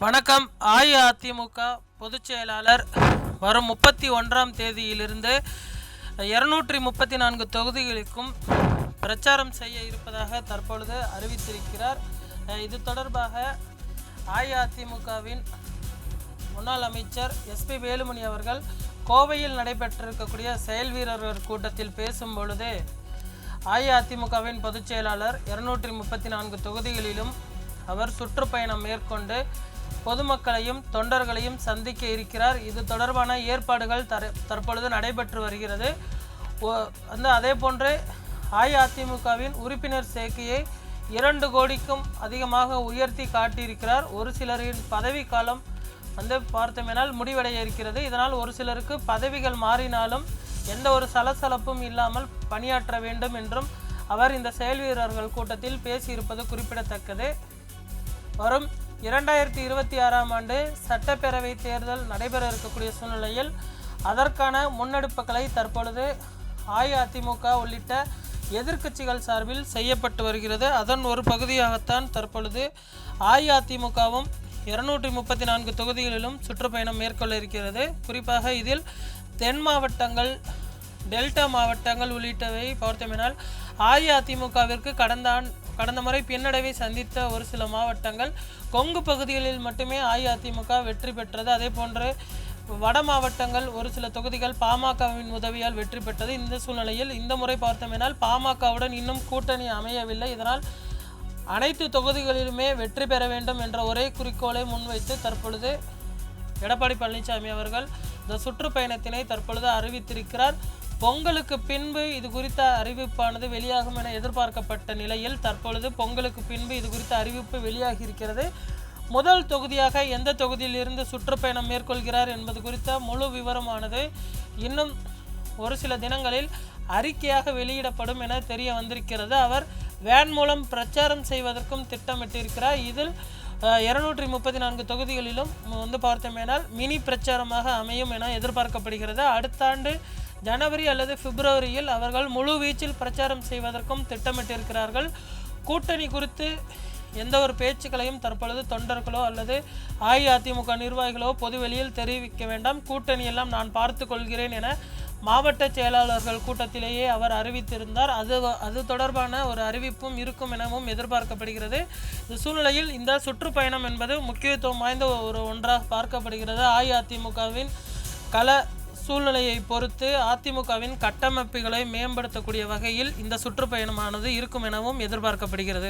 வணக்கம். அஇஅதிமுக பொதுச் செயலாளர் வரும் 31ஆம் தேதியிலிருந்து 234 தொகுதிகளுக்கும் பிரச்சாரம் செய்ய இருப்பதாக தற்பொழுது அறிவித்திருக்கிறார். இது தொடர்பாக அஇஅதிமுகவின் முன்னாள் அமைச்சர் எஸ்பி வேலுமணி அவர்கள் கோவையில் நடைபெற்றிருக்கக்கூடிய செயல் வீரர்கள் கூட்டத்தில் பேசும் பொழுது அஇஅதிமுகவின் பொதுச் செயலாளர் 234 தொகுதிகளிலும் அவர் சுற்றுப்பயணம் மேற்கொண்டு பொதுமக்களையும் தொண்டர்களையும் சந்திக்க இருக்கிறார். இது தொடர்பான ஏற்பாடுகள் தற்பொழுது நடைபெற்று வருகிறது. அதே போன்று அஇஅதிமுகவின் உறுப்பினர் சேர்க்கையை 2 கோடிக்கும் அதிகமாக உயர்த்தி காட்டியிருக்கிறார். ஒரு சிலரின் பதவி காலம் பார்த்தோமெனால் முடிவடைய இருக்கிறது. இதனால் ஒரு சிலருக்கு பதவிகள் மாறினாலும் எந்த ஒரு சலசலப்பும் இல்லாமல் பணியாற்ற வேண்டும் என்றும் அவர் இந்த செயல் வீரர்கள் கூட்டத்தில் பேசியிருப்பது குறிப்பிடத்தக்கது. வரும் 2026ஆம் ஆண்டு சட்டப்பேரவை தேர்தல் நடைபெற இருக்கக்கூடிய சூழ்நிலையில் அதற்கான முன்னெடுப்புகளை தற்பொழுது அஇஅதிமுக உள்ளிட்ட எதிர்க்கட்சிகள் சார்பில் செய்யப்பட்டு வருகிறது. அதன் ஒரு பகுதியாகத்தான் தற்பொழுது அஇஅதிமுகவும் 234 தொகுதிகளிலும் சுற்றுப்பயணம் மேற்கொள்ள இருக்கிறது. குறிப்பாக இதில் தென் மாவட்டங்கள், டெல்டா மாவட்டங்கள் உள்ளிட்டவை பார்த்தோமெனால் அஇஅதிமுகவிற்கு கடந்த முறை பின்னடைவை சந்தித்த ஒரு சில மாவட்டங்கள், கொங்கு பகுதிகளில் மட்டுமே அஇஅதிமுக வெற்றி பெற்றது. அதே போன்று வட மாவட்டங்கள் ஒரு சில தொகுதிகள் பாமகவின் உதவியால் வெற்றி பெற்றது. இந்த சூழ்நிலையில் இந்த முறை பார்த்தோமெனால் பாமகவுடன் இன்னும் கூட்டணி அமையவில்லை. இதனால் அனைத்து தொகுதிகளிலுமே வெற்றி பெற வேண்டும் என்ற ஒரே குறிக்கோளை முன்வைத்து தற்பொழுது எடப்பாடி பழனிசாமி அவர்கள் இந்த சுற்றுப்பயணத்தினை தற்பொழுது அறிவித்திருக்கிறார். பொங்கலுக்கு பின்பு இது குறித்த அறிவிப்பானது வெளியாகும் என எதிர்பார்க்கப்பட்ட நிலையில் தற்பொழுது பொங்கலுக்கு பின்பு இது குறித்த அறிவிப்பு வெளியாகி இருக்கிறது. முதல் தொகுதியாக எந்த தொகுதியில் இருந்து சுற்றுப்பயணம் மேற்கொள்கிறார் என்பது குறித்த முழு விவரமானது இன்னும் ஒரு சில தினங்களில் அறிக்கையாக வெளியிடப்படும் என தெரிய வந்திருக்கிறது. அவர் வேன் மூலம் பிரச்சாரம் செய்வதற்கும் திட்டமிட்டிருக்கிறார். இதில் 234 தொகுதிகளிலும் பார்த்தோமேனால் மினி பிரச்சாரமாக அமையும் என எதிர்பார்க்கப்படுகிறது. அடுத்த ஆண்டு ஜனவரி அல்லது பிப்ரவரியில் அவர்கள் முழு வீச்சில் பிரச்சாரம் செய்வதற்கும் திட்டமிட்டிருக்கிறார்கள். கூட்டணி குறித்து எந்த ஒரு பேச்சுக்களையும் தற்பொழுது தொண்டர்களோ அல்லது அஇஅதிமுக நிர்வாகிகளோ பொதுவெளியில் தெரிவிக்க வேண்டாம், கூட்டணி எல்லாம் நான் பார்த்து கொள்கிறேன் என மாவட்ட செயலாளர்கள் கூட்டத்திலேயே அவர் அறிவித்திருந்தார். அது தொடர்பான ஒரு அறிவிப்பும் இருக்கும் எனவும் எதிர்பார்க்கப்படுகிறது. இந்த சூழ்நிலையில் இந்த சுற்றுப்பயணம் என்பது முக்கியத்துவம் வாய்ந்த ஒன்றாக பார்க்கப்படுகிறது. அஇஅதிமுகவின் கள சூழ்நிலையை பொறுத்து அதிமுகவின் கட்டமைப்புகளை மேம்படுத்தக்கூடிய வகையில் இந்த சுற்றுப்பயணமானது இருக்கும் எனவும் எதிர்பார்க்கப்படுகிறது.